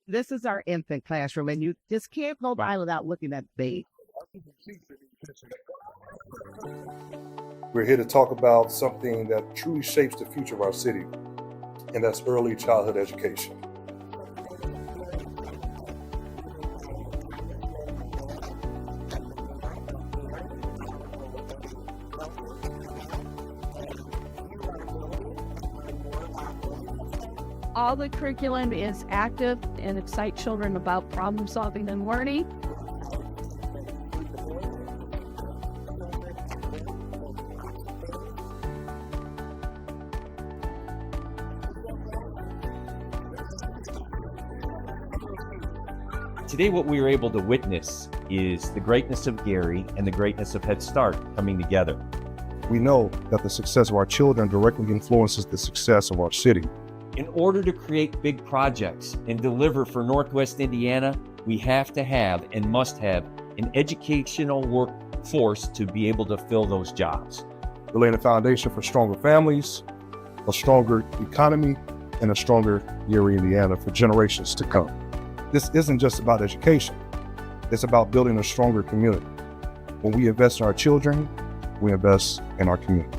This is our infant classroom, and you just can't go by without looking at the. We're here to talk about something that truly shapes the future of our city, and that's early childhood education. All the curriculum is active and excites children about problem solving and learning. Today, what we were able to witness is the greatness of Gary and the greatness of Head Start coming together. We know that the success of our children directly influences the success of our city. In order to create big projects and deliver for Northwest Indiana, we have to have and must have an educational workforce to be able to fill those jobs. We're laying a foundation for stronger families, a stronger economy, and a stronger Gary, Indiana for generations to come. This isn't just about education. It's about building a stronger community. When we invest in our children, we invest in our community.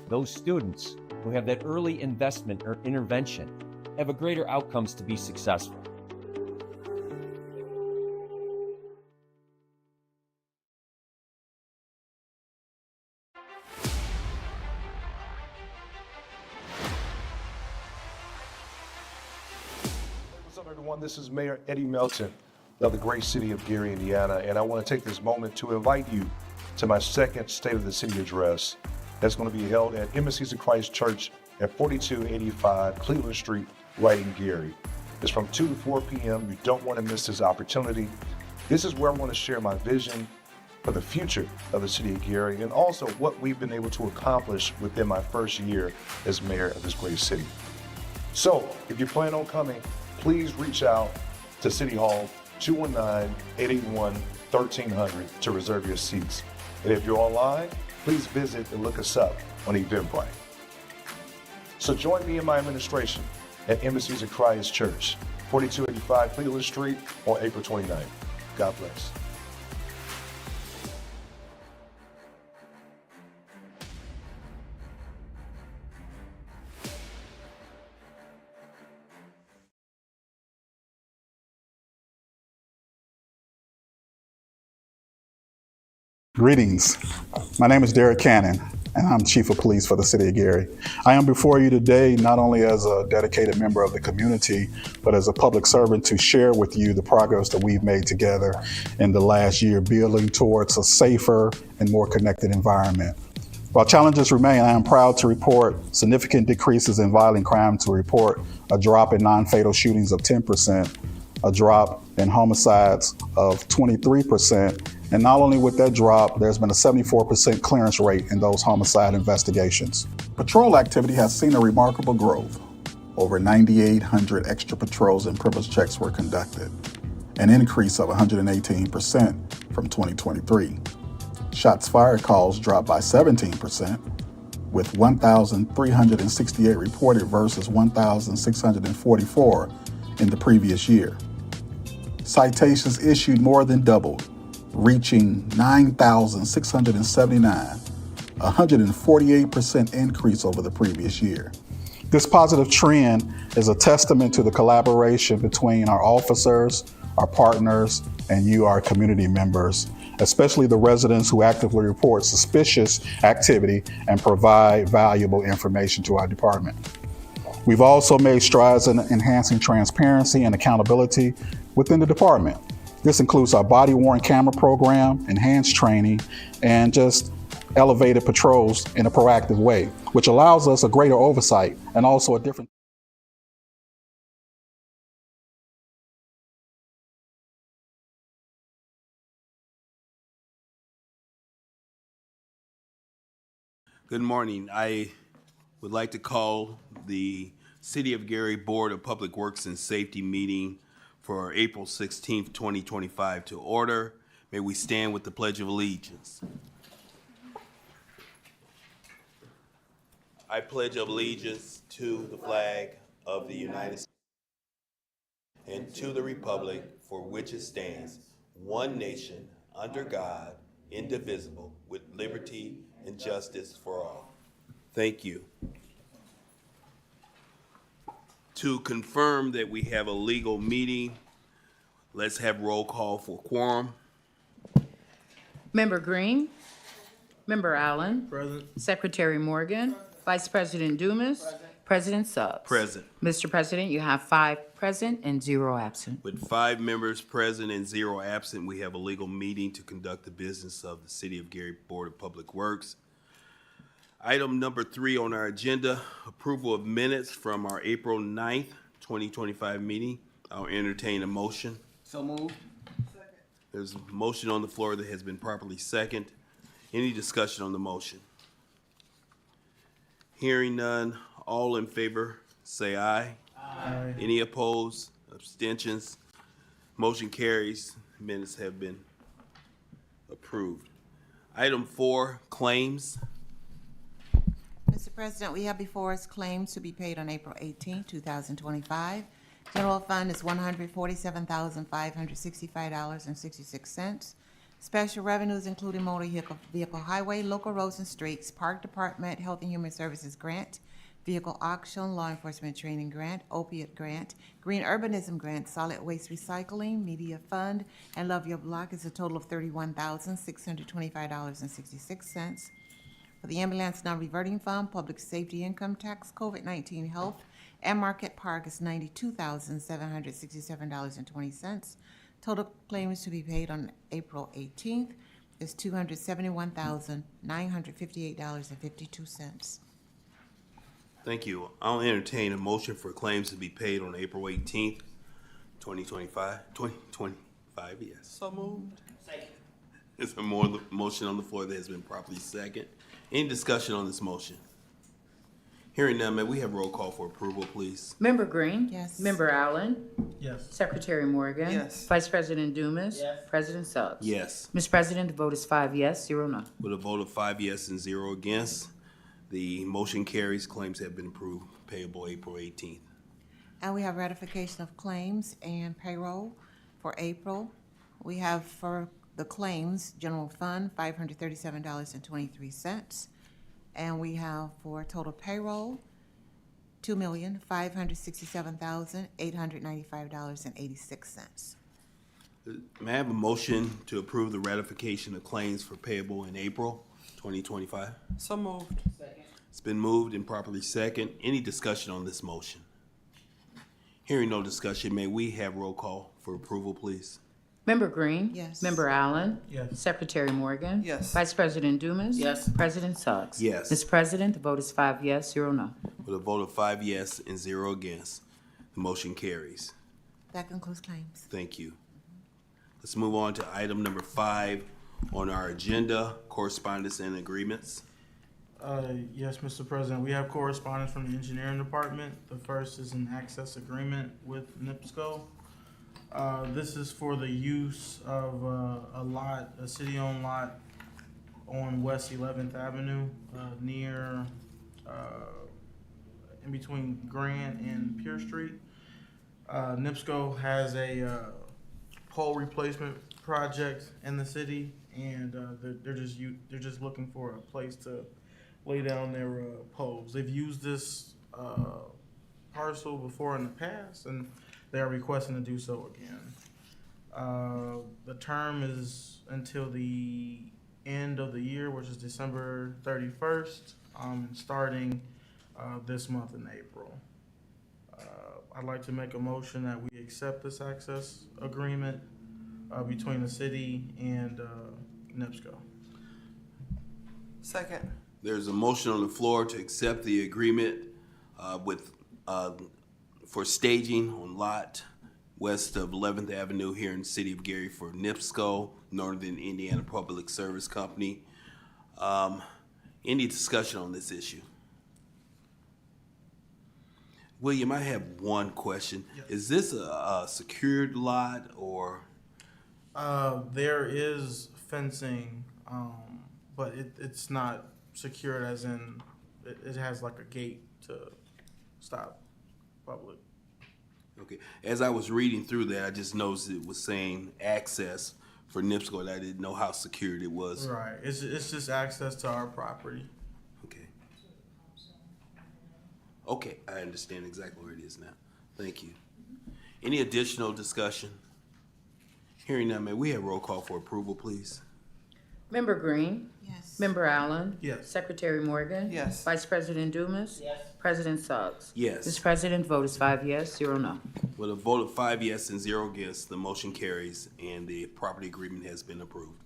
Those students who have that early investment or intervention have a greater outcomes to be successful. What's up, everyone? This is Mayor Eddie Melton of the great city of Gary, Indiana, and I want to take this moment to invite you to my second State of the City address that's going to be held at Embassies of Christ Church at 4285 Cleveland Street, right in Gary. It's from 2 to 4 p.m. You don't want to miss this opportunity. This is where I want to share my vision for the future of the city of Gary and also what we've been able to accomplish within my first year as mayor of this great city. So if you plan on coming, please reach out to City Hall 219-881-1300 to reserve your seats. And if you're online, please visit and look us up on Eventbrite. So join me in my administration at Embassies of Christ Church, 4285 Cleveland Street on April 29th. God bless. Greetings. My name is Derek Cannon, and I'm Chief of Police for the City of Gary. I am before you today not only as a dedicated member of the community, but as a public servant to share with you the progress that we've made together in the last year, building towards a safer and more connected environment. While challenges remain, I am proud to report significant decreases in violent crime, to report a drop in non-fatal shootings of 10%, a drop in homicides of 23%, and not only with that drop, there's been a 74% clearance rate in those homicide investigations. Patrol activity has seen a remarkable growth. Over 9,800 extra patrols and privilege checks were conducted, an increase of 118% from 2023. Shots fired calls dropped by 17%, with 1,368 reported versus 1,644 in the previous year. Citations issued more than doubled, reaching 9,679, a 148% increase over the previous year. This positive trend is a testament to the collaboration between our officers, our partners, and you, our community members, especially the residents who actively report suspicious activity and provide valuable information to our department. We've also made strides in enhancing transparency and accountability within the department. This includes our body-worn camera program, enhanced training, and just elevated patrols in a proactive way, which allows us a greater oversight and also a different. Good morning. I Would like to call the City of Gary Board of Public Works and Safety meeting for April 16th, 2025 to order. May we stand with the Pledge of Allegiance. I pledge allegiance to the flag of the United States and to the republic for which it stands, one nation, under God, indivisible, with liberty and justice for all. Thank you. To confirm that we have a legal meeting, let's have roll call for quorum. Member Green. Member Allen. Present. Secretary Morgan. Vice President Dumas. President Suggs. Present. Mr. President, you have 5 present and 0 absent. With 5 members present and 0 absent, we have a legal meeting to conduct the business of the City of Gary Board of Public Works. Item number 3 on our agenda, approval of minutes from our April 9th, 2025 meeting. I'll entertain a motion. So moved. There's a motion on the floor that has been properly seconded. Any discussion on the motion? Hearing none, all in favor, say aye. Aye. Any opposed, abstentions? Motion carries. Minutes have been approved. Item 4, claims. Mr. President, we have before us claims to be paid on April 18, 2025. General fund is $147,565.66. Special revenues including motor vehicle highway, local roads and streets, park department, health and human services grant, vehicle auction, law enforcement training grant, opiate grant, green urbanism grant, solid waste recycling, media fund, and Love Your Block is a total of $31,625.66. For the ambulance non-reverting fund, public safety income tax, COVID-19 health, and market park is $92,767.20. Total claims to be paid on April 18th is $271,958.52. Thank you. I'll entertain a motion for claims to be paid on April 18th, 2025. 2025, yes. So moved. There's a motion on the floor that has been properly seconded. Any discussion on this motion? Hearing none, may we have roll call for approval, please? Member Green. Yes. Member Allen. Yes. Secretary Morgan. Yes. Vice President Dumas. Yes. President Suggs. Yes. Mr. President, the vote is 5 yes, 0 no. With a vote of 5 yes and 0 against, the motion carries. Claims have been approved, payable April 18th. And we have ratification of claims and payroll for April. We have for the claims, general fund, $537.23. And we have for total payroll, $2,567,895.86. May I have a motion to approve the ratification of claims for payable in April 2025? So moved. It's been moved and properly second. Any discussion on this motion? Hearing no discussion, may we have roll call for approval, please? Member Green. Yes. Member Allen. Yes. Secretary Morgan. Yes. Vice President Dumas. Yes. President Suggs. Yes. Mr. President, the vote is 5 yes, 0 no. With a vote of 5 yes and 0 against, the motion carries. That concludes claims. Thank you. Let's move on to item number 5 on our agenda, correspondence and agreements. Yes, Mr. President, we have correspondence from the engineering department. The first is an access agreement with NIPSCO. This is for the use of a lot, a city-owned lot on West 11th Avenue, near, in between Grant and Pierce Street. NIPSCO has a pole replacement project in the city, and they're just looking for a place to lay down their poles. They've used this parcel before in the past, and they are requesting to do so again. The term is until the end of the year, which is December 31st, starting this month in April. I'd like to make a motion that we accept this access agreement between the city and NIPSCO. Second. There's a motion on the floor to accept the agreement for staging on lot west of 11th Avenue here in the city of Gary for NIPSCO, Northern Indiana Public Service Company. Any discussion on this issue? William, I have one question. Is this a secured lot or? There is fencing, but it's not secured as in, it has like a gate to stop public. Okay, as I was reading through that, I just noticed it was saying access for NIPSCO, and I didn't know how secured it was. Right, it's just access to our property. Okay. Okay, I understand exactly where it is now. Thank you. Any additional discussion? Hearing none, may we have roll call for approval, please? Member Green? Yes. Member Allen? Yes. Secretary Morgan? Yes. Vice President Dumas? Yes. President Suggs? Yes. Mr. President, vote is 5 yes, 0 no. With a vote of 5 yes and 0 against, the motion carries and the property agreement has been approved.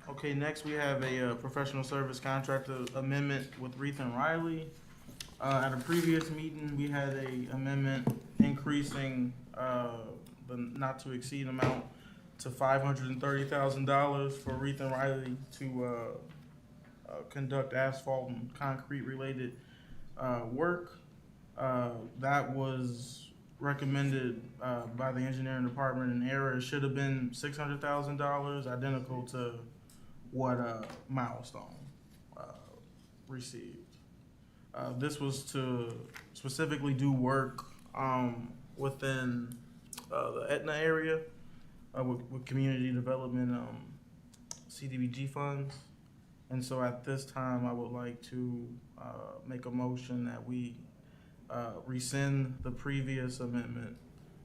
Okay, next we have a professional service contract amendment with Reith and Riley. At a previous meeting, we had a amendment increasing the not to exceed amount to $530,000 for Reith and Riley to conduct asphalt and concrete related work. That was recommended by the engineering department in error. It should have been $600,000, identical to what Milestone received. This was to specifically do work within the Etna area with community development CDBG funds. And so at this time, I would like to make a motion that we rescind the previous amendment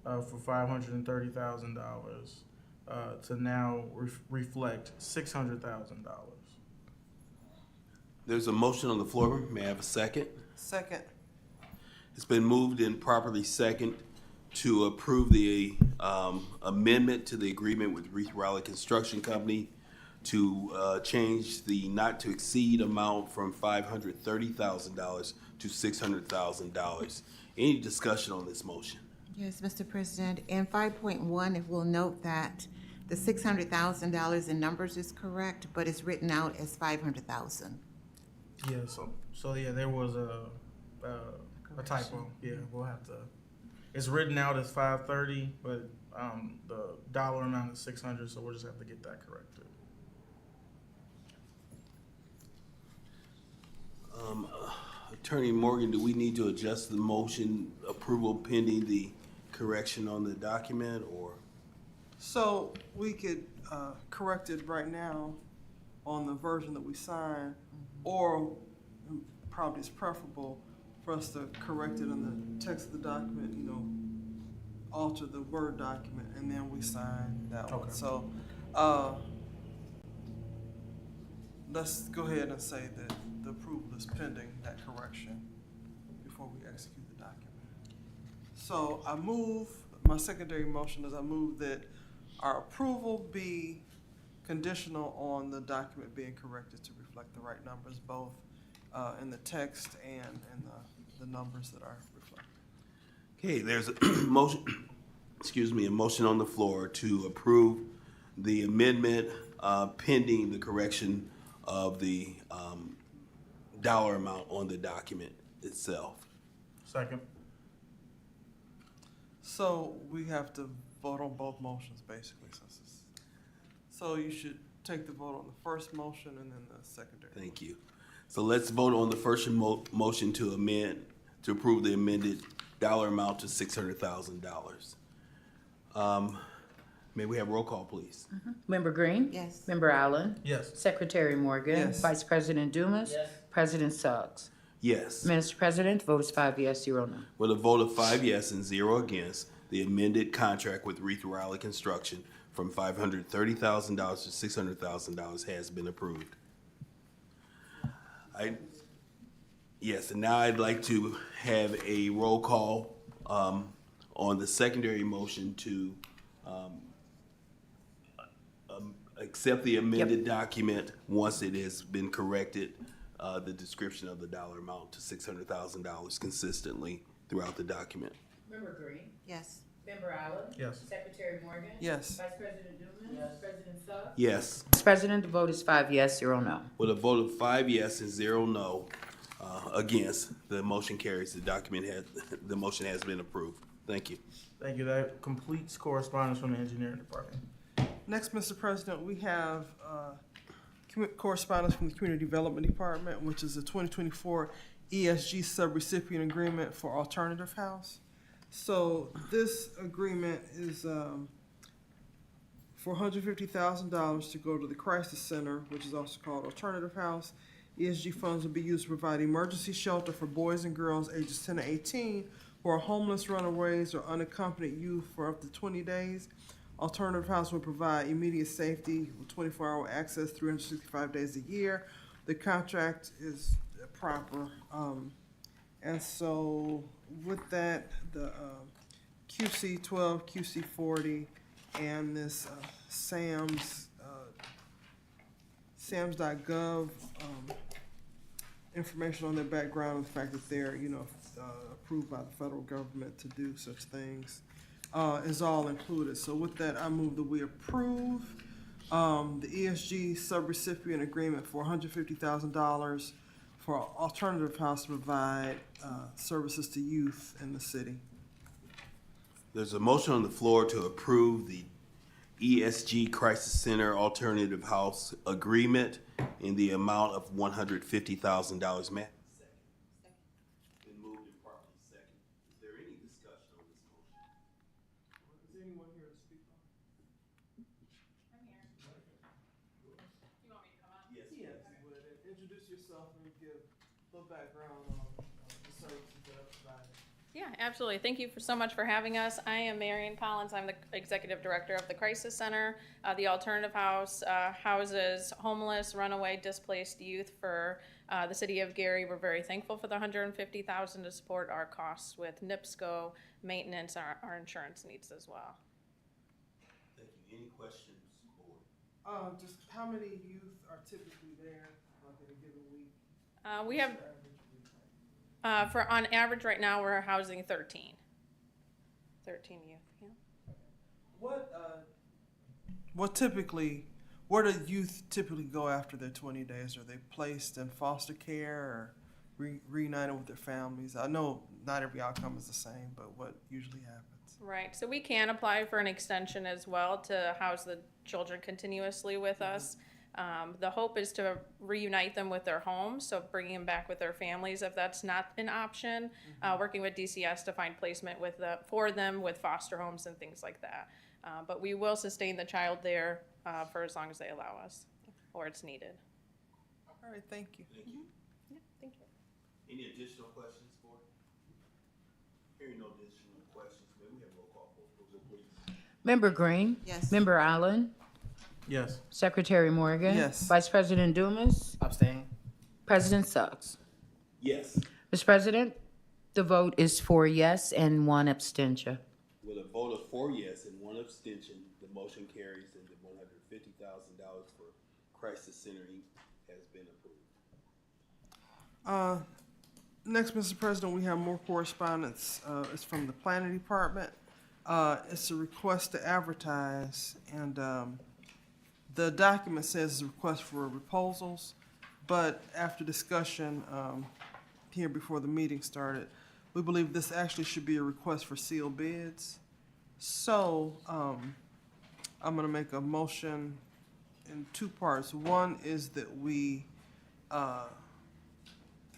for $530,000 to now reflect $600,000. There's a motion on the floor. May I have a second? Second. It's been moved and properly second to approve the amendment to the agreement with Reith Riley Construction Company to change the not to exceed amount from $530,000 to $600,000. Any discussion on this motion? Yes, Mr. President. In 5.1, it will note that the $600,000 in numbers is correct, but it's written out as $500,000. Yeah, so yeah, there was a typo. Yeah, we'll have to. It's written out as 530, but the dollar amount is 600, so we'll just have to get that corrected. Attorney Morgan, do we need to adjust the motion approval pending the correction on the document, or? So we could correct it right now on the version that we sign, or probably it's preferable for us to correct it in the text of the document, alter the Word document, and then we sign that one. Okay. So let's go ahead and say that the approval is pending that correction before we execute the document. So my secondary motion is I move that our approval be conditional on the document being corrected to reflect the right numbers, both in the text and in the numbers that are reflected. Okay, there's a motion, a motion on the floor to approve the amendment pending the correction of the dollar amount on the document itself. Second. So we have to vote on both motions, basically. So you should take the vote on the first motion and then the secondary. Thank you. So let's vote on the first motion to approve the amended dollar amount to $600,000. May we have roll call, please? Member Green? Yes. Member Allen? Yes. Secretary Morgan? Yes. Vice President Dumas? Yes. President Suggs? Yes. Mr. President, vote is 5 yes, 0 no. With a vote of 5 yes and 0 against, the amended contract with Reith Riley Construction from $530,000 to $600,000 has been approved. Yes, and now I'd like to have a roll call on the secondary motion to accept the amended document once it has been corrected, the description of the dollar amount to $600,000 consistently throughout the document. Member Green? Yes. Member Allen? Yes. Secretary Morgan? Yes. Vice President Dumas? Yes. President Suggs? Yes. Mr. President, the vote is 5 yes, 0 no. With a vote of 5 yes and 0 no, Against, the motion carries. The motion has been approved. Thank you. Thank you. That completes correspondence from the engineering department. Next, Mr. President, we have correspondence from the Community Development Department, which is the 2024 ESG subrecipient agreement for Alternative House. So this agreement is for $150,000 to go to the Crisis Center, which is also called Alternative House. ESG funds will be used to provide emergency shelter for boys and girls ages 10 to 18 who are homeless, runaways, or unaccompanied youth for up to 20 days. Alternative House will provide immediate safety with 24-hour access 365 days a year. The contract is proper. And so with that, the QC 12, QC 40, and this SAMS.gov information on their background and the fact that they're, approved by the federal government to do such things is all included. So with that, I move that we approve the ESG subrecipient agreement for $150,000 for Alternative House to provide services to youth in the city. There's a motion on the floor to approve the ESG Crisis Center Alternative House Agreement in the amount of $150,000. Ma'am? Been moved and properly second. Is there any discussion on this motion? Is anyone here to speak on? I'm here. You want me to come up? Yes. Yes, you would. And introduce yourself and give a little background on the services that are provided. Yeah, absolutely. Thank you so much for having us. I am Marion Collins. I'm the Executive Director of the Crisis Center. The Alternative House houses homeless, runaway, displaced youth for the city of Gary. We're very thankful for the $150,000 to support our costs with NIPSCO, maintenance, our insurance needs as well. Thank you. Any questions, board? Just how many youth are typically there, like in a given week? We have, for on average right now, we're housing 13 youth. Yeah. Where do youth typically go after their 20 days? Are they placed in foster care or reunited with their families? I know not every outcome is the same, but what usually happens? Right. So we can apply for an extension as well to house the children continuously with us. The hope is to reunite them with their homes, so bringing them back with their families if that's not an option. Working with DCS to find placement for them with foster homes and things like that. But we will sustain the child there for as long as they allow us, or it's needed. All right, thank you. Thank you. Yeah, thank you. Any additional questions, board? Hearing no additional questions, may we have roll call, please? Member Green? Yes. Member Allen? Yes. Secretary Morgan? Yes. Vice President Dumas? Abstain. President Suggs? Yes. Mr. President, the vote is 4 yes and 1 abstention. With a vote of 4 yes and 1 abstention, the motion carries and the $150,000 for Crisis Center Inc. has been approved. Next, Mr. President, we have more correspondence. It's from the Planning Department. It's a request to advertise, and the document says it's a request for proposals, but after discussion here before the meeting started, we believe this actually should be a request for sealed bids. So I'm going to make a motion in 2 parts. One is that we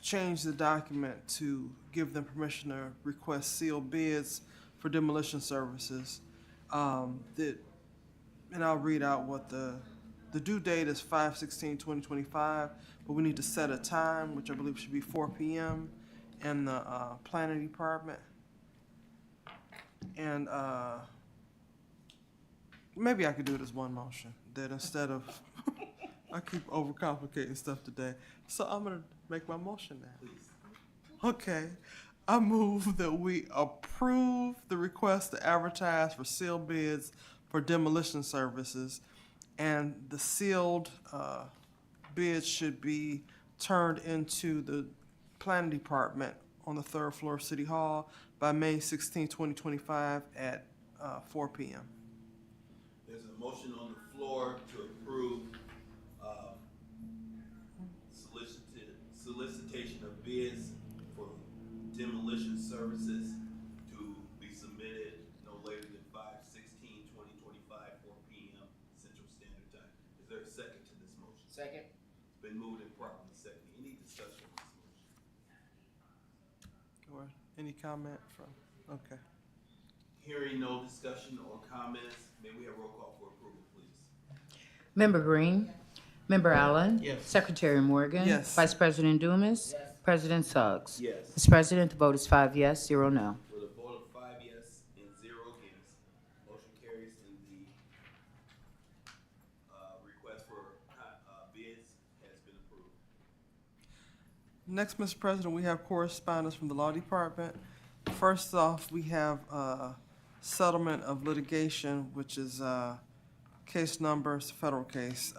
change the document to give them permission to request sealed bids for demolition services. And I'll read out what the due date is 5/16/2025, but we need to set a time, which I believe should be 4 p.m. in the planning department. And maybe I could do it as one motion, that instead of, I keep overcomplicating stuff today. So I'm gonna make my motion now. Please. Okay, I move that we approve the request to advertise for sealed bids for demolition services, and the sealed bids should be turned into the planning department on the 3rd floor of City Hall by May 16, 2025 at 4 p.m. There's a motion on the floor to approve solicitation of bids for demolition services to be submitted no later than 5/16/2025, 4 p.m. Central Standard Time. Is there a second to this motion? Second. It's been moved and properly seconded. Any discussion on this motion? Or any comment from, okay. Hearing no discussion or comments, may we have roll call for approval, please? Member Green. Member Allen. Yes. Secretary Morgan. Yes. Vice President Dumas. President Suggs. Yes. Mr. President, the vote is 5 yes, 0 no. With a vote of 5 yes and 0 against, motion carries and the request for bids has been approved. Next, Mr. President, we have correspondence from the Law Department. First off, we have settlement of litigation, which is case number, it's a federal case,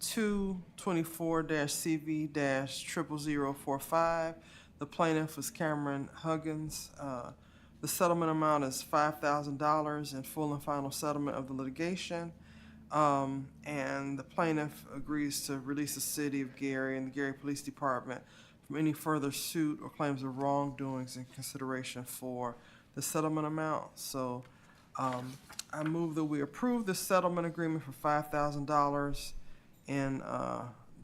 224-CV-00045. The plaintiff is Cameron Huggins. The settlement amount is $5,000 in full and final settlement of the litigation. And the plaintiff agrees to release the city of Gary and the Gary Police Department from any further suit or claims of wrongdoings in consideration for the settlement amount. So I move that we approve the settlement agreement for $5,000 in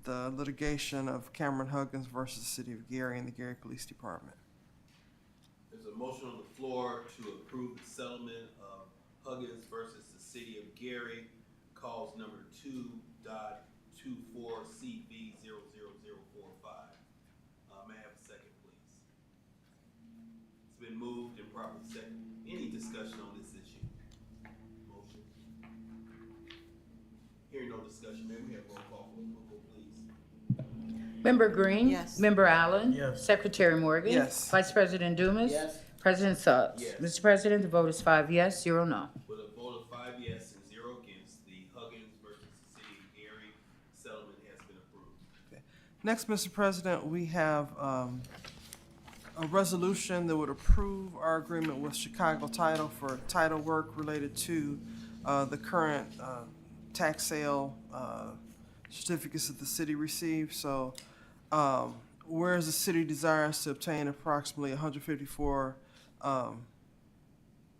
the litigation of Cameron Huggins versus the city of Gary and the Gary Police Department. There's a motion on the floor to approve the settlement of Huggins versus the city of Gary, cause number 2.24CV00045. May I have a second, please? It's been moved and properly seconded. Any discussion on this issue? Motion. Hearing no discussion, may we have roll call for approval, please? Member Green. Yes. Member Allen. Yes. Secretary Morgan. Yes. Vice President Dumas. Yes. President Suggs. Yes. Mr. President, the vote is 5 yes, 0 no. With a vote of 5 yes and 0 against, the Huggins versus the city of Gary settlement has been approved. Next, Mr. President, we have a resolution that would approve our agreement with Chicago Title for title work related to the current tax sale certificates that the city received. So whereas the city desires to obtain approximately 154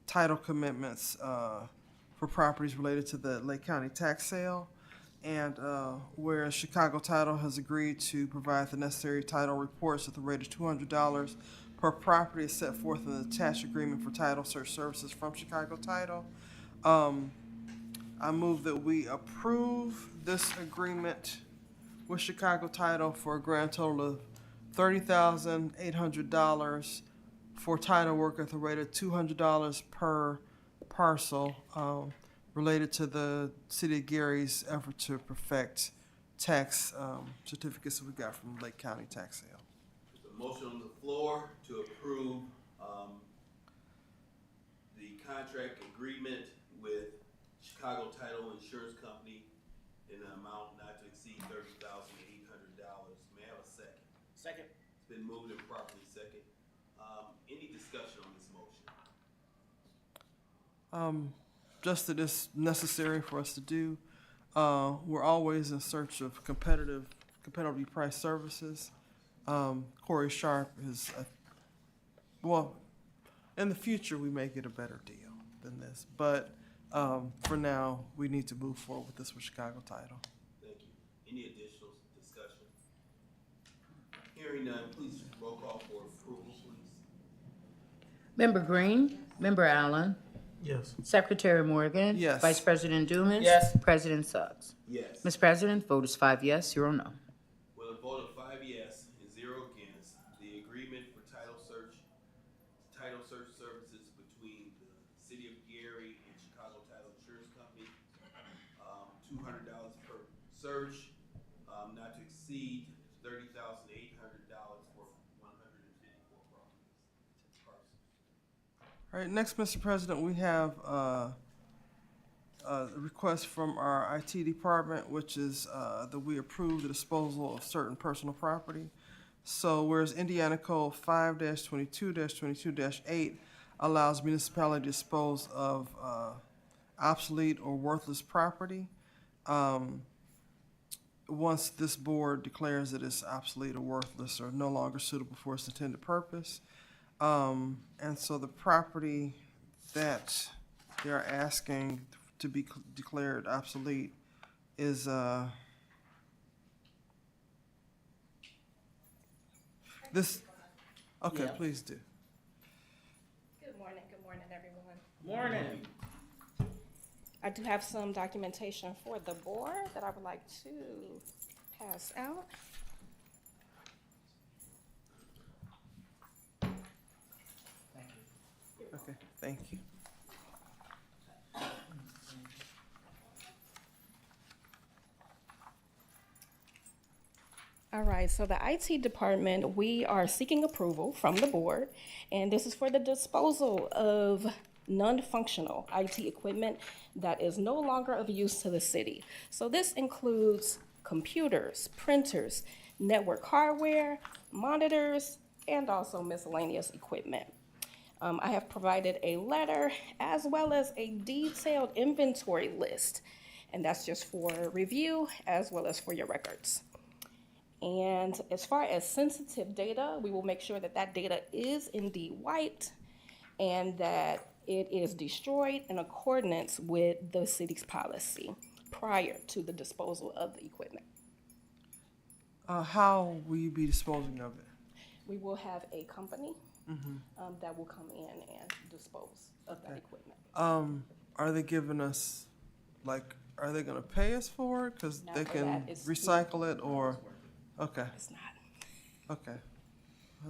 title commitments for properties related to the Lake County tax sale, and whereas Chicago Title has agreed to provide the necessary title reports at the rate of $200 per property as set forth in the attached agreement for title search services from Chicago Title, I move that we approve this agreement with Chicago Title for a grand total of $30,800 for title work at the rate of $200 per parcel, related to the city of Gary's effort to perfect tax certificates that we got from Lake County tax sale. There's a motion on the floor to approve the contract agreement with Chicago Title Insurance Company in an amount not to exceed $30,800. May I have a second? Second. It's been moved and properly second. Any discussion on this motion? Just that it's necessary for us to do. We're always in search of competitively priced services. Corey Sharp is, well, in the future, we may get a better deal than this, but for now, we need to move forward with this with Chicago Title. Thank you. Any additional discussion? Hearing none, please roll call for approval, please. Member Green. Member Allen. Yes. Secretary Morgan. Yes. Vice President Dumas. Yes. President Suggs. Yes. Mr. President, the vote is 5 yes, 0 no. With a vote of 5 yes and 0 against, the agreement for title search services between the city of Gary and Chicago Title Insurance Company, $200 per search, not to exceed $30,800 for 154 properties. All right, next, Mr. President, we have a request from our IT department, which is that we approve the disposal of certain personal property. So whereas Indiana Code 5-22-22-8 allows municipality to dispose of obsolete or worthless property, once this board declares that it's obsolete or worthless or no longer suitable for its intended purpose. And so the property that they're asking to be declared obsolete is, this, okay, please do. Good morning, everyone. Morning. I do have some documentation for the board that I would like to pass out. Okay, thank you. All right, so the IT department, we are seeking approval from the board, and this is for the disposal of non-functional IT equipment that is no longer of use to the city. So this includes computers, printers, network hardware, monitors, and also miscellaneous equipment. I have provided a letter as well as a detailed inventory list, and that's just for review as well as for your records. And as far as sensitive data, we will make sure that that data is indeed wiped and that it is destroyed in accordance with the city's policy prior to the disposal of the equipment. How will you be disposing of it? We will have a company that will come in and dispose of that equipment. Are they giving us, like, are they gonna pay us for it? Cause Not they for can that. It's- recycle it or, okay, It's not. okay.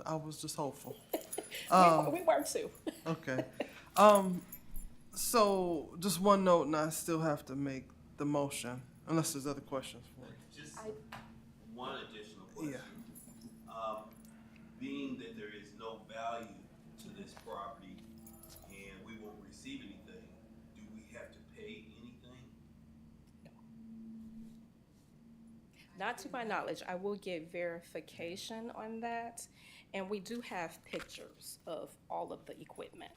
I was just hopeful. We work too. Okay. So just one note, and I still have to make the motion, unless there's other questions for me. Just one additional question. Being that there is no value to this property and we won't receive anything, do we have to pay anything? Not to my knowledge. I will get verification on that. And we do have pictures of all of the equipment.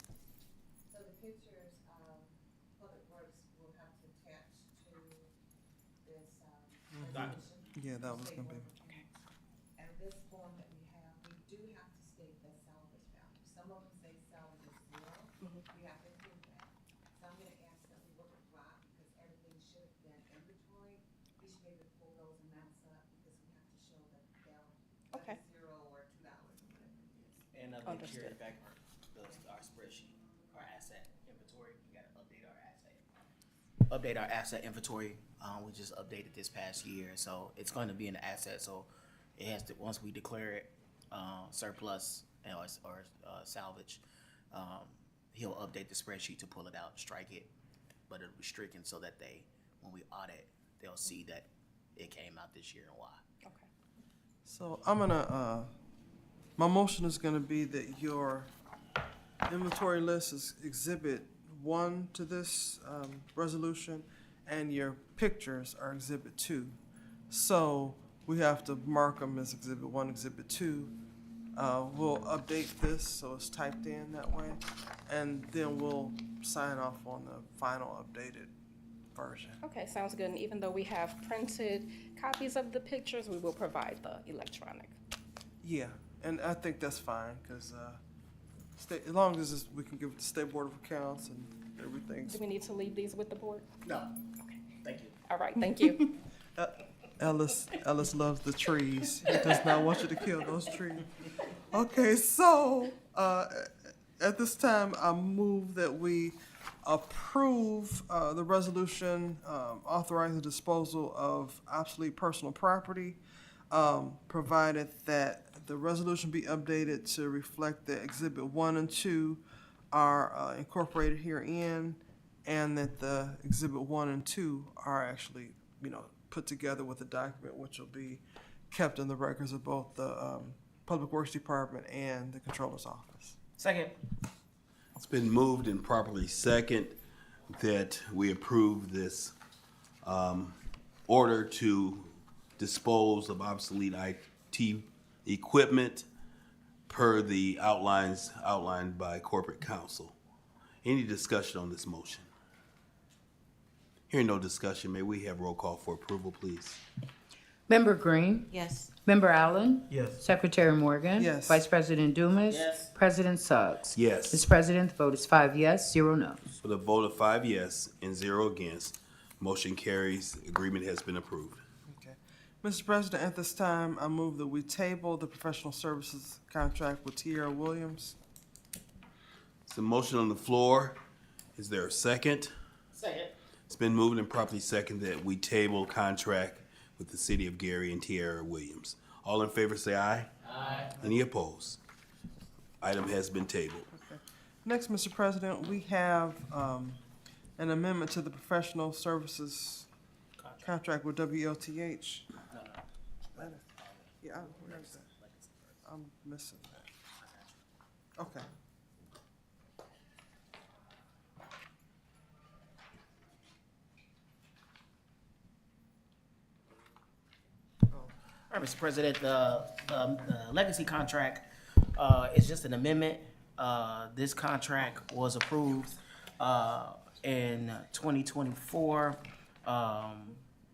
So the pictures, Public Works will have to attach to this, resolution. Yeah, that was gonna be. And this form that we have, we do have to state the salvage value. Some of them say salvage is 0. We have to include that. So I'm gonna ask that we work with Rob, because everything should have been inventory. We should be able to pull those amounts up, because we have to show the value. Okay. 0 or $2 or whatever it is. And Understood. carry back our spreadsheet, our asset inventory. We gotta update our asset. Update our asset inventory. We just updated this past year, so it's going to be an asset. So it has to, once we declare it surplus or salvage, he'll update the spreadsheet to pull it out, strike it, but it'll be stricken so that when we audit, they'll see that it came out this year and why. Okay. So I'm gonna, my motion is gonna be that your inventory list is exhibit 1 to this, resolution, and your pictures are exhibit 2. So we have to mark them as exhibit 1, exhibit 2. We'll update this so it's typed in that way, and then we'll sign off on the final updated version. Okay, sounds good. And even though we have printed copies of the pictures, we will provide the electronic. Yeah, and I think that's fine, because as long as we can give it to State Board of Accounts and everything's. Do we need to leave these with the board? No. Okay. Thank you. All right, thank you. Ellis loves the trees. He does not want you to kill those trees. Okay, so at this time, I move that we approve the resolution authorizing the disposal of obsolete personal property, provided that the resolution be updated to reflect that Exhibit 1 and 2 are incorporated herein, and that the Exhibit 1 and 2 are actually, put together with a document which will be kept in the records of both the Public Works Department and the Controller's Office. Second. It's been moved and properly second that we approve this order to dispose of obsolete IT equipment per the outlines outlined by Corporate Counsel. Any discussion on this motion? Hearing no discussion, may we have roll call for approval, please? Member Green? Yes. Member Allen? Yes. Secretary Morgan? Yes. Vice President Dumas? Yes. President Suggs? Yes. Mr. President, the vote is 5 yes, 0 no. With a vote of 5 yes and 0 against, motion carries. Agreement has been approved. Okay. Mr. President, at this time, I move that we table the professional services contract with Tierra Williams. It's a motion on the floor. Is there a second? Second. It's been moved and properly seconded that we table contract with the City of Gary and Tierra Williams. All in favor say aye. Aye. Any opposed? Item has been tabled. Next, Mr. President, we have an amendment to the professional services contract with WLTH. Yeah, where is that? I'm missing that. Okay. All right, Mr. President, the legacy contract is just an amendment. This contract was approved in 2024,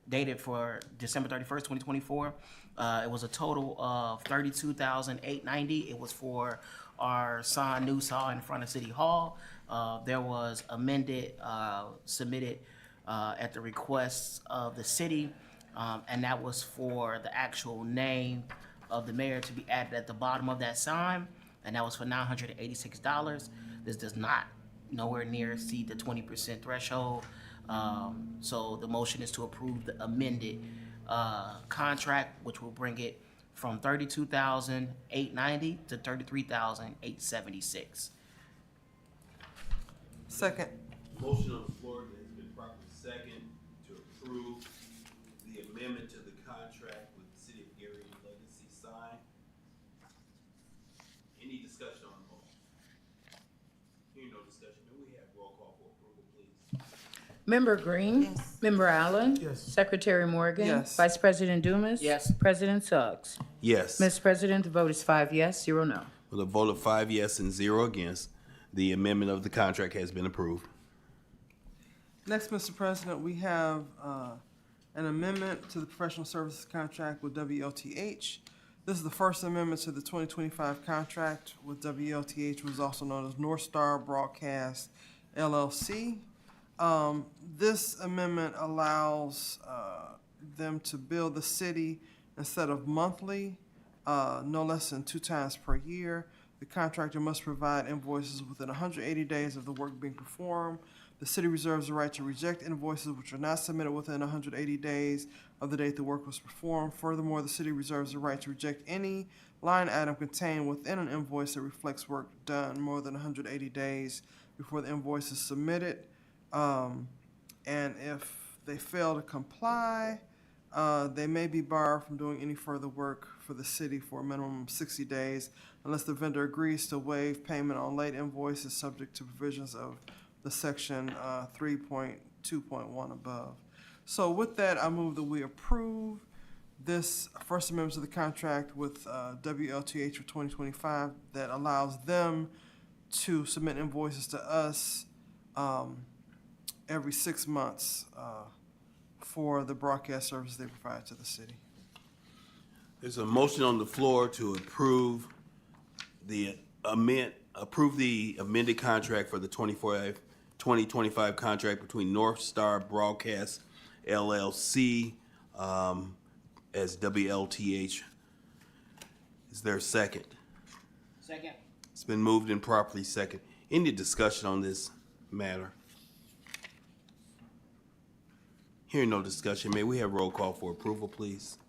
dated for December 31st, 2024. It was a total of $32,890. It was for our new sign in front of City Hall. There was amended, submitted at the request of the city. And that was for the actual name of the mayor to be added at the bottom of that sign, and that was for $986. This does not nowhere near exceed the 20% threshold. So the motion is to approve the amended contract, which will bring it from $32,890 to $33,876. Second. Motion on the floor that has been properly seconded to approve the amendment to the contract with the City of Gary Legacy Sign. Any discussion on the motion? Hearing no discussion, may we have roll call for approval, please? Member Green? Yes. Member Allen? Yes. Secretary Morgan? Yes. Vice President Dumas? Yes. President Suggs? Yes. Mr. President, the vote is 5 yes, 0 no. With a vote of 5 yes and 0 against, the amendment of the contract has been approved. Next, Mr. President, we have an amendment to the professional services contract with WLTH. This is the first amendment to the 2025 contract with WLTH, which is also known as North Star Broadcast LLC. This amendment allows them to bill the city instead of monthly, no less than 2 times per year. The contractor must provide invoices within 180 days of the work being performed. The city reserves the right to reject invoices which are not submitted within 180 days of the date the work was performed. Furthermore, the city reserves the right to reject any line item contained within an invoice that reflects work done more than 180 days before the invoice is submitted. And if they fail to comply, they may be barred from doing any further work for the city for a minimum of 60 days unless the vendor agrees to waive payment on late invoices subject to provisions of the section 3.2.1 above. So with that, I move that we approve this first amendment to the contract with WLTH for 2025 that allows them to submit invoices to us every 6 months for the broadcast service they provide to the city. There's a motion on the floor to approve the amended contract for the 2025 contract between North Star Broadcast LLC as WLTH. Is there a second? Second. It's been moved and properly second. Any discussion on this matter? Hearing no discussion, may we have roll call for approval, please?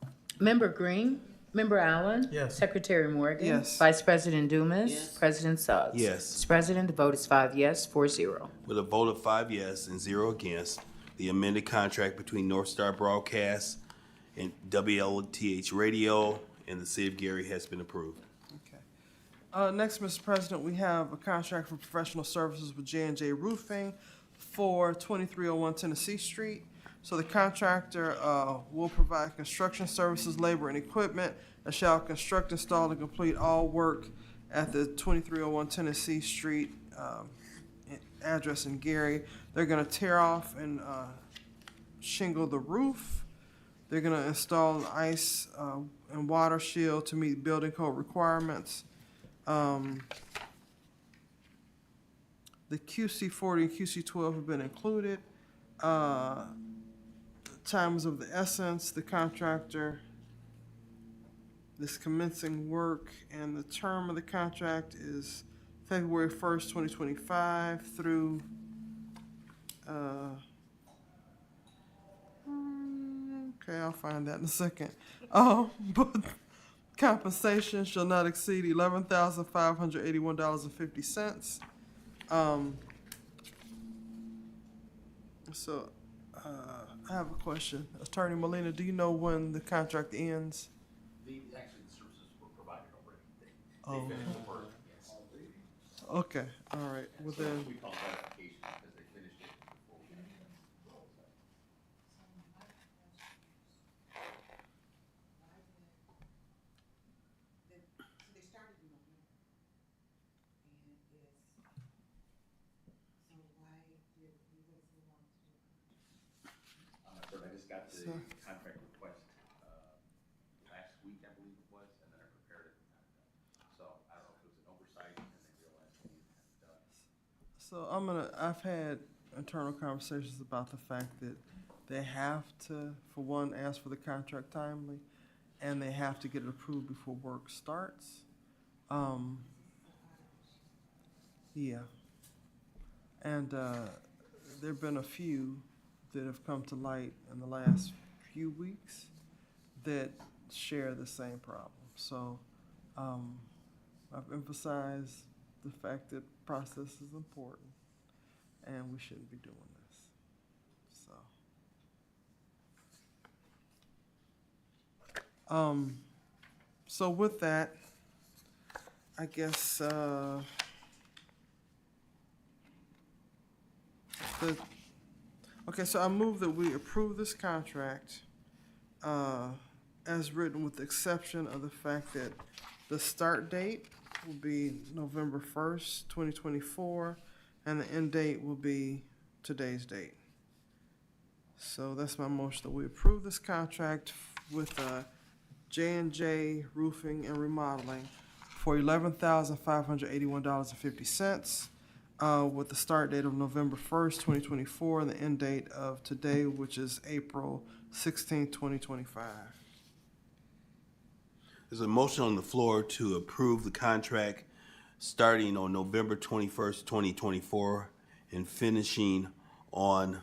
Member Green? Member Allen? Yes. Secretary Morgan? Yes. Vice President Dumas? Yes. President Suggs? Yes. Mr. President, the vote is 5 yes, 4 0. With a vote of 5 yes and 0 against, the amended contract between North Star Broadcast and WLTH Radio and the City of Gary has been approved. Okay. Next, Mr. President, we have a contract for professional services with J&J Roofing for 2301 Tennessee Street. So the contractor will provide construction services, labor, and equipment, and shall construct, install, and complete all work at the 2301 Tennessee Street address in Gary. They're going to tear off and shingle the roof. They're gonna install an ice and water shield to meet building code requirements. The QC40 and QC12 have been included. Time is of the essence. The contractor is commencing work, and the term of the contract is February 1st, 2025 through okay, I'll find that in a second. But compensation shall not exceed $11,581.50. So, I have a question. Attorney Molina, do you know when the contract ends? Actually, the services were provided already. They Oh. finished the work, yes. Okay, all right. Well then, We call ratification because they finished it before we. Sir, I just got the contract request, last week, I believe it was, and then I prepared it. So I don't know if it was an oversight and they realized they needed to have it done. so I've had internal conversations about the fact that they have to, for one, ask for the contract timely, and they have to get it approved before work starts. Yeah. And there've been a few that have come to light in the last few weeks that share the same problem. So I've emphasized the fact that process is important, and we shouldn't be doing this. So with that, I guess okay, so I move that we approve this contract as written, with the exception of the fact that the start date will be November 1st, 2024, and the end date will be today's date. So that's my motion, that we approve this contract with J&J Roofing and Remodeling for $11,581.50. With the start date of November 1st, 2024, and the end date of today, which is April 16th, 2025. There's a motion on the floor to approve the contract starting on November 21st, 2024, and finishing on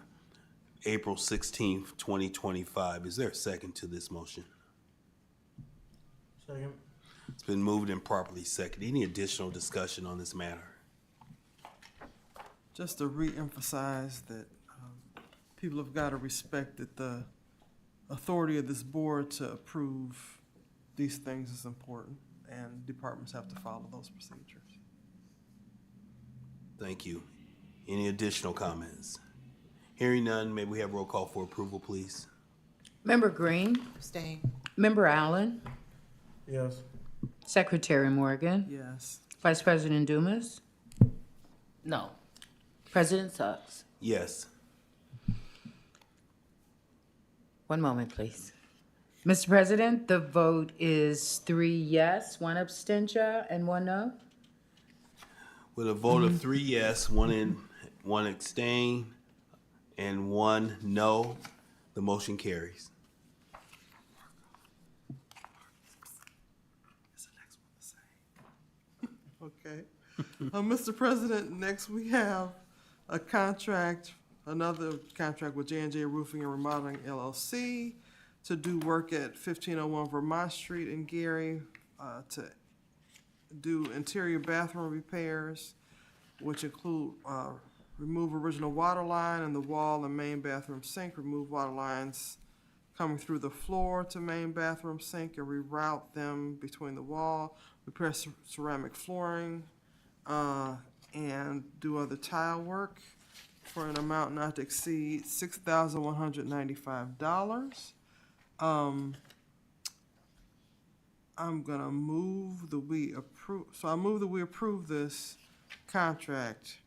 April 16th, 2025. Is there a second to this motion? Second. It's been moved and properly seconded. Any additional discussion on this matter? Just to re-emphasize that people have got to respect that the authority of this board to approve these things is important, and departments have to follow those procedures. Thank you. Any additional comments? Hearing none, may we have roll call for approval, please? Member Green, Abstain. Member Allen, Yes. Secretary Morgan, Yes. Vice President Dumas, No. President Suggs. Yes. One moment, please. Mr. President, the vote is 3 yes, 1 abstention, and 1 no. With a vote of 3 yes, 1 abstain, and 1 no, the motion carries. Okay. Mr. President, next we have another contract with J&J Roofing and Remodeling LLC to do work at 1501 Vermont Street in Gary, to do interior bathroom repairs, which include remove original water line in the wall and main bathroom sink, remove water lines coming through the floor to main bathroom sink and reroute them between the wall, repair ceramic flooring, and do other tile work for an amount not to exceed $6,195. I'm gonna move that we approve, so I move that we approve this contract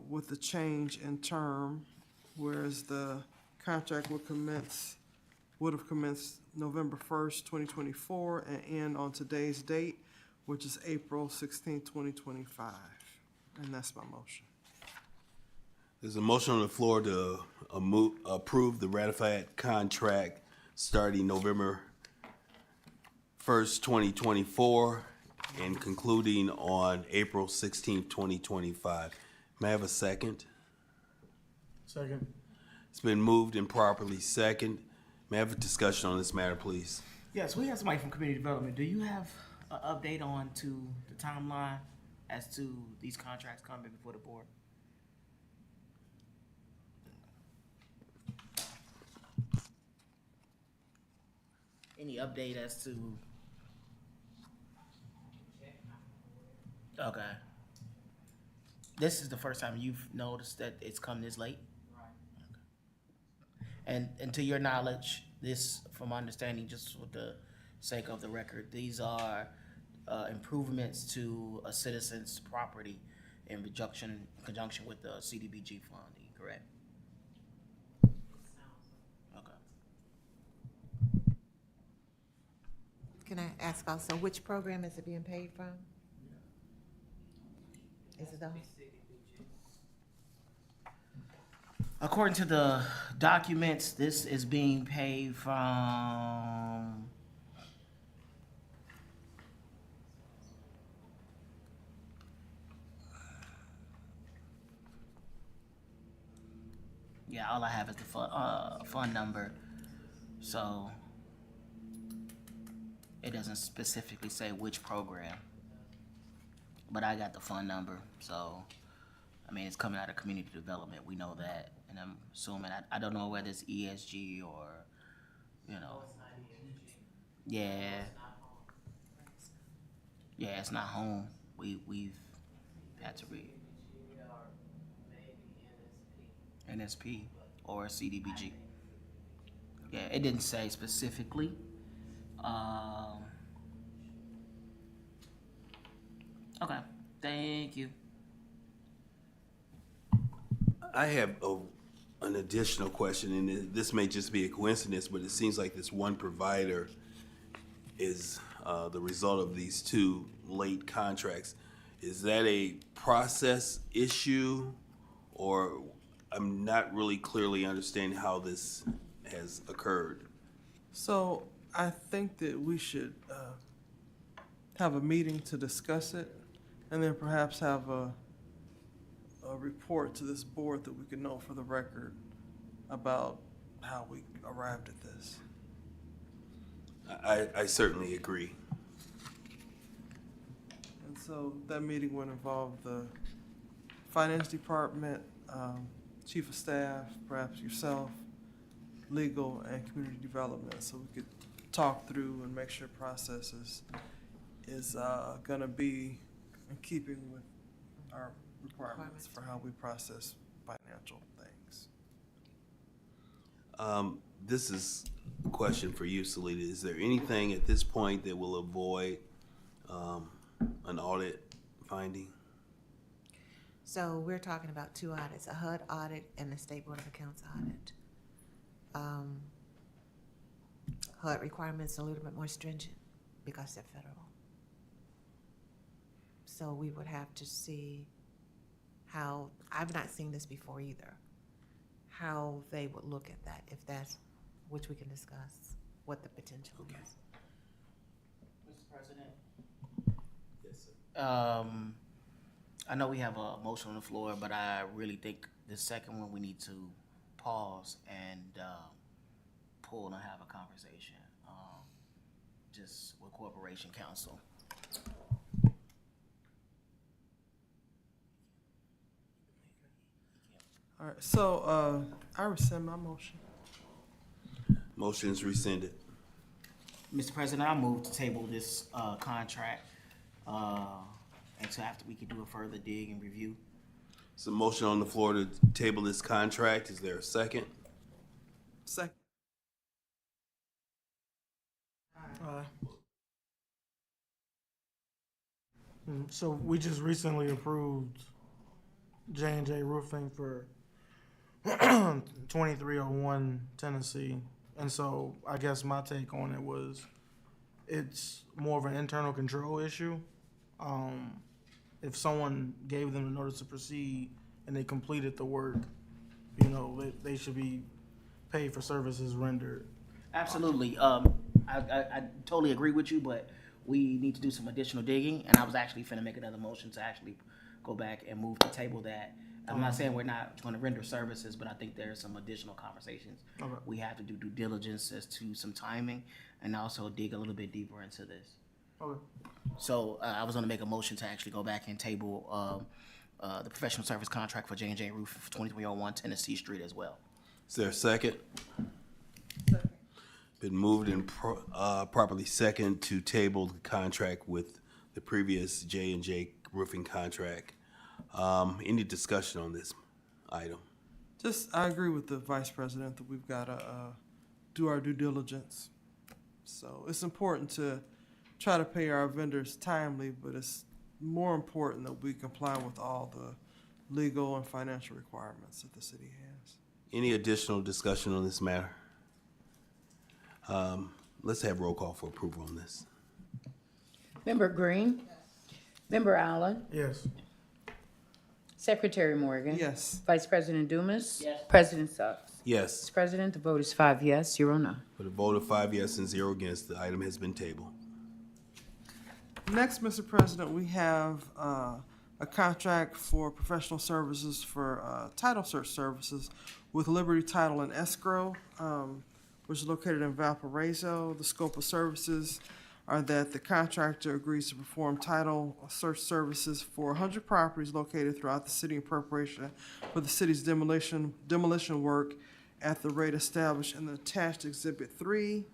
with the change in term, whereas the contract will commence would have commenced November 1st, 2024, and end on today's date, which is April 16th, 2025. And that's my motion. There's a motion on the floor to approve the ratified contract starting November 1st, 2024, and concluding on April 16th, 2025. May I have a second? Second. It's been moved and properly second. May I have a discussion on this matter, please? Yes, we have somebody from community development. Do you have an update on to the timeline as to these contracts coming before the board? Any update as to? Okay. This is the first time you've noticed that it's come this late? Right. Okay. And to your knowledge, this, from my understanding, just for the sake of the record, these are improvements to a citizen's property in conjunction with the CDBG funding, correct? Okay. Can I ask also, which program is it being paid from? Is it the? According to the documents, this is being paid from all I have is the fund number, so it doesn't specifically say which program, but I got the fund number, so I mean, it's coming out of community development, we know that, and I'm assuming, I don't know whether it's ESG or, you know. Yeah. Yeah, it's not home, we've had to read. NSP or CDBG. Yeah, it didn't say specifically. Okay, thank you. I have an additional question, and this may just be a coincidence, but it seems like this one provider is the result of these two late contracts. Is that a process issue, or I'm not really clearly understanding how this has occurred? So I think that we should have a meeting to discuss it, and then perhaps have a report to this board that we can know for the record about how we arrived at this. I certainly agree. And so that meeting would involve the finance department, chief of staff, perhaps yourself, legal, and community development, so we could talk through and make sure process is gonna be in keeping with our requirements for how we process financial things. This is a question for you, Salita. Is there anything at this point that will avoid an audit finding? So we're talking about two audits, a HUD audit and the State Board of Accounts audit. HUD requirements are a little bit more stringent because they're federal. So we would have to see how, I've not seen this before either, how they would look at that, if that's, which we can discuss, what the potential is. Mr. President? Yes, sir. I know we have a motion on the floor, but I really think the second one we need to pause and pull and have a conversation, just with Corporation Counsel. All right, so I rescind my motion. Motion is rescinded. Mr. President, I move to table this contract until after we can do a further dig and review. So motion on the floor to table this contract. Is there a second? Second. So we just recently approved J&J Roofing for 2301 Tennessee And so I guess my take on it was it's more of an internal control issue. If someone gave them the notice to proceed and they completed the work, you know, they should be paid for services rendered. Absolutely. I totally agree with you, but we need to do some additional digging, and I was actually finna make another motion to actually go back and move the table that. I'm not saying we're not going to render services, but I think there's some additional conversations. Okay. We have to do due diligence as to some timing and also dig a little bit deeper into this. Okay. So I was going to make a motion to actually go back and table the professional service contract for J&J Roof for 2301 Tennessee Street as well. Is there a second? Been moved and properly second to table the contract with the previous J&J roofing contract. Any discussion on this item? I agree with the Vice President that we've got to do our due diligence. So it's important to try to pay our vendors timely, but it's more important that we comply with all the legal and financial requirements that the city has. Any additional discussion on this matter? Let's have roll call for approval on this. Member Green? Member Allen? Yes. Secretary Morgan? Yes. Vice President Dumas? Yes. President Suggs? Yes. Mr. President, the vote is 5 yes, 0 no. With a vote of 5 yes and 0 against, the item has been tabled. Next, Mr. President, we have a contract for professional services for title search services with Liberty Title and Escrow, which is located in Valparaiso. The scope of services are that the contractor agrees to perform title search services for 100 properties located throughout the city in preparation for the city's demolition work at the rate established in the attached Exhibit 3.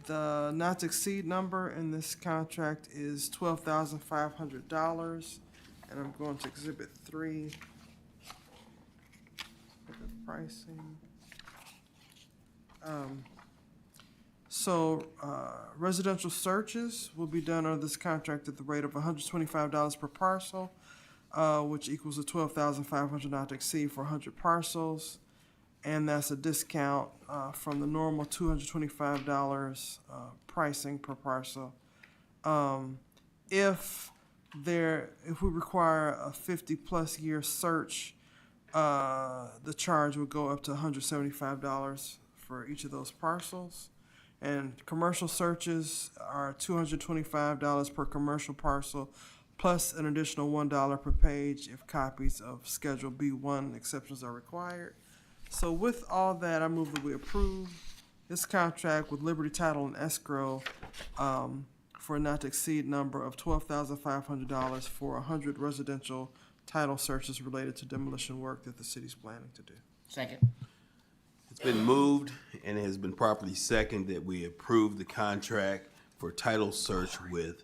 The not to exceed number in this contract is $12,500, and I'm going to Exhibit 3 for the pricing. Residential searches will be done under this contract at the rate of $125 per parcel, which equals a $12,500 not to exceed for 100 parcels. And that's a discount from the normal $225 pricing per parcel. If we require a 50-plus year search, the charge would go up to $175 for each of those parcels. And commercial searches are $225 per commercial parcel, plus an additional $1 per page if copies of Schedule B1 exceptions are required. So with all that, I move that we approve this contract with Liberty Title and Escrow for a not to exceed number of $12,500 for 100 residential title searches related to demolition work that the city's planning to do. Second. It's been moved and it has been properly seconded that we approve the contract for title search with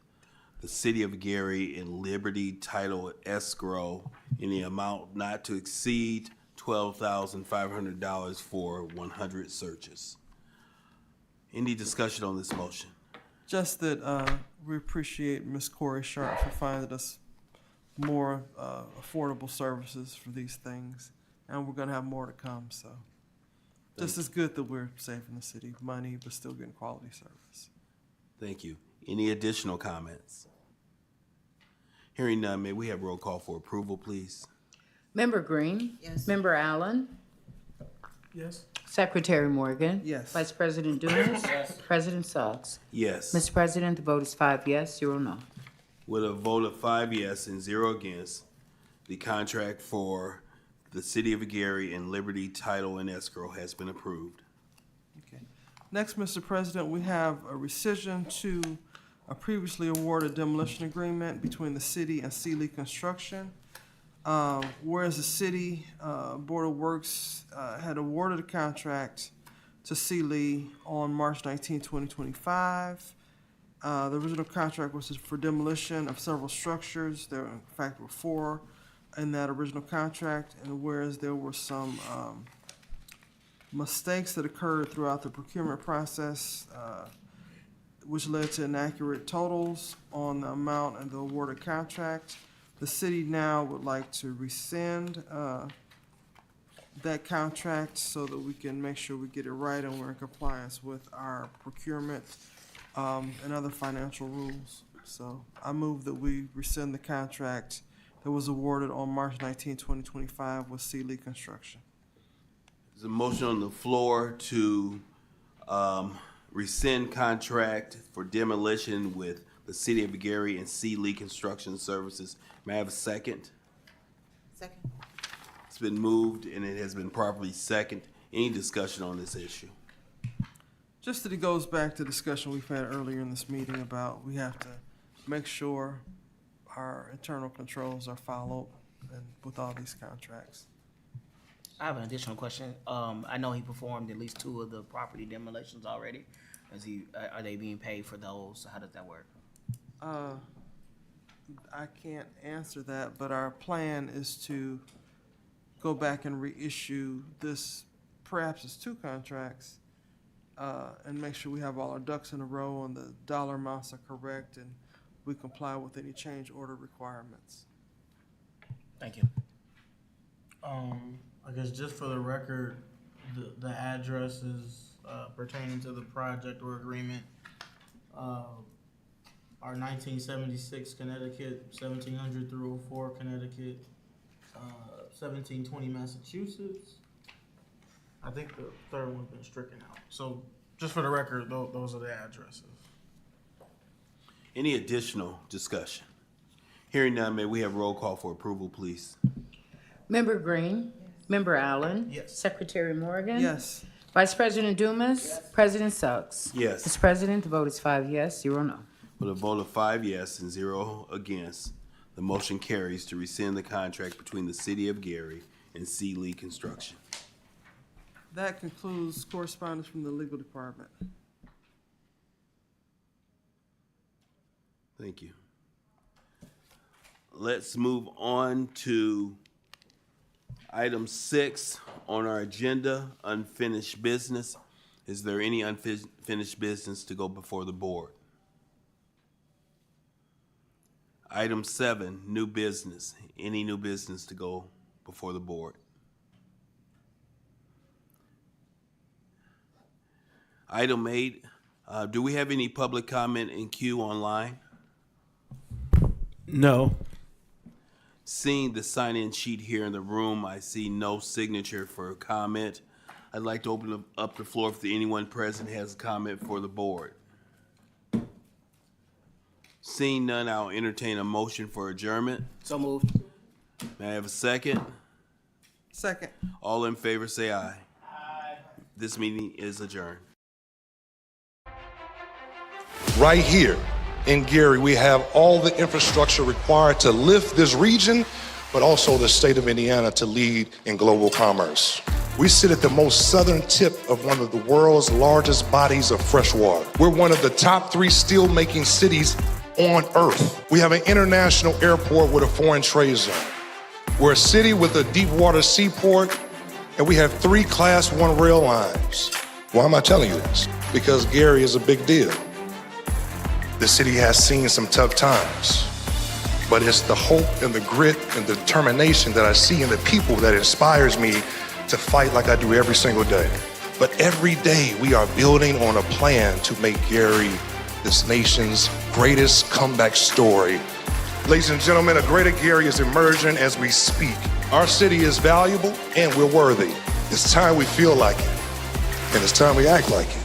the City of Gary and Liberty Title Escrow in the amount not to exceed $12,500 for 100 searches. Any discussion on this motion? Just that we appreciate Ms. Corey Sharp for finding us more affordable services for these things, and we're gonna have more to come, so. Just as good that we're saving the city money, but still getting quality service. Thank you. Any additional comments? Hearing none, may we have roll call for approval, please? Member Green? Yes. Member Allen? Yes. Secretary Morgan? Yes. Vice President Dumas? President Suggs? Yes. Mr. President, the vote is 5 yes, 0 no. With a vote of 5 yes and 0 against, the contract for the City of Gary and Liberty Title and Escrow has been approved. Okay. Next, Mr. President, we have a rescission to a previously awarded demolition agreement between the city and Sealy Construction. Whereas the city Board of Works had awarded a contract to Sealy on March 19, 2025. The original contract was for demolition of several structures. There, in fact, were 4 in that original contract, and whereas there were some mistakes that occurred throughout the procurement process, which led to inaccurate totals on the amount and the awarded contract, the city now would like to rescind that contract so that we can make sure we get it right and we're in compliance with our procurement and other financial rules. So I move that we rescind the contract that was awarded on March 19, 2025 with C. Lee Construction. There's a motion on the floor to rescind contract for demolition with the City of Gary and C. Lee Construction Services. May I have a second? Second. It's been moved and it has been properly seconded. Any discussion on this issue? Just that it goes back to discussion we've had earlier in this meeting about we have to make sure our internal controls are followed and with all these contracts. I have an additional question. I know he performed at least 2 of the property demolitions already. Are they being paid for those? How does that work? I can't answer that, but our plan is to go back and reissue this, perhaps it's 2 contracts, and make sure we have all our ducks in a row and the dollar amounts are correct and we comply with any change order requirements. Thank you. I guess just for the record, the addresses pertaining to the project or agreement are 1976 Connecticut, 1700 through 04 Connecticut, 1720 Massachusetts. I think the third one's been stricken out. So just for the record, those are the addresses. Any additional discussion? Hearing none, may we have roll call for approval, please? Member Green? Member Allen? Yes. Secretary Morgan? Yes. Vice President Dumas? President Suggs? Yes. Mr. President, the vote is 5 yes, 0 no. With a vote of 5 yes and 0 against, the motion carries to rescind the contract between the City of Gary and C. Lee Construction. That concludes correspondence from the legal department. Thank you. Let's move on to item 6 on our agenda, unfinished business. Is there any unfinished business to go before the board? Item 7, new business. Any new business to go before the board? Item 8, do we have any public comment in queue online? No. Seeing the sign-in sheet here in the room, I see no signature for a comment. I'd like to open up the floor if anyone present has a comment for the board. Seeing none, I'll entertain a motion for adjournment. So moved. May I have a second? Second. All in favor say aye. Aye. This meeting is adjourned. Right here in Gary, we have all the infrastructure required to lift this region, but also the state of Indiana to lead in global commerce. We sit at the most southern tip of one of the world's largest bodies of fresh water. We're one of the top 3 steel-making cities on earth. We have an international airport with a foreign trade zone. We're a city with a deep water seaport, and we have 3 Class 1 rail lines. Why am I telling you this? Because Gary is a big deal. The city has seen some tough times, but it's the hope and the grit and the determination that I see in the people that inspires me to fight like I do every single day. But every day we are building on a plan to make Gary this nation's greatest comeback story. Ladies and gentlemen, a greater Gary is emerging as we speak. Our city is valuable and we're worthy. It's time we feel like it, and it's time we act like it.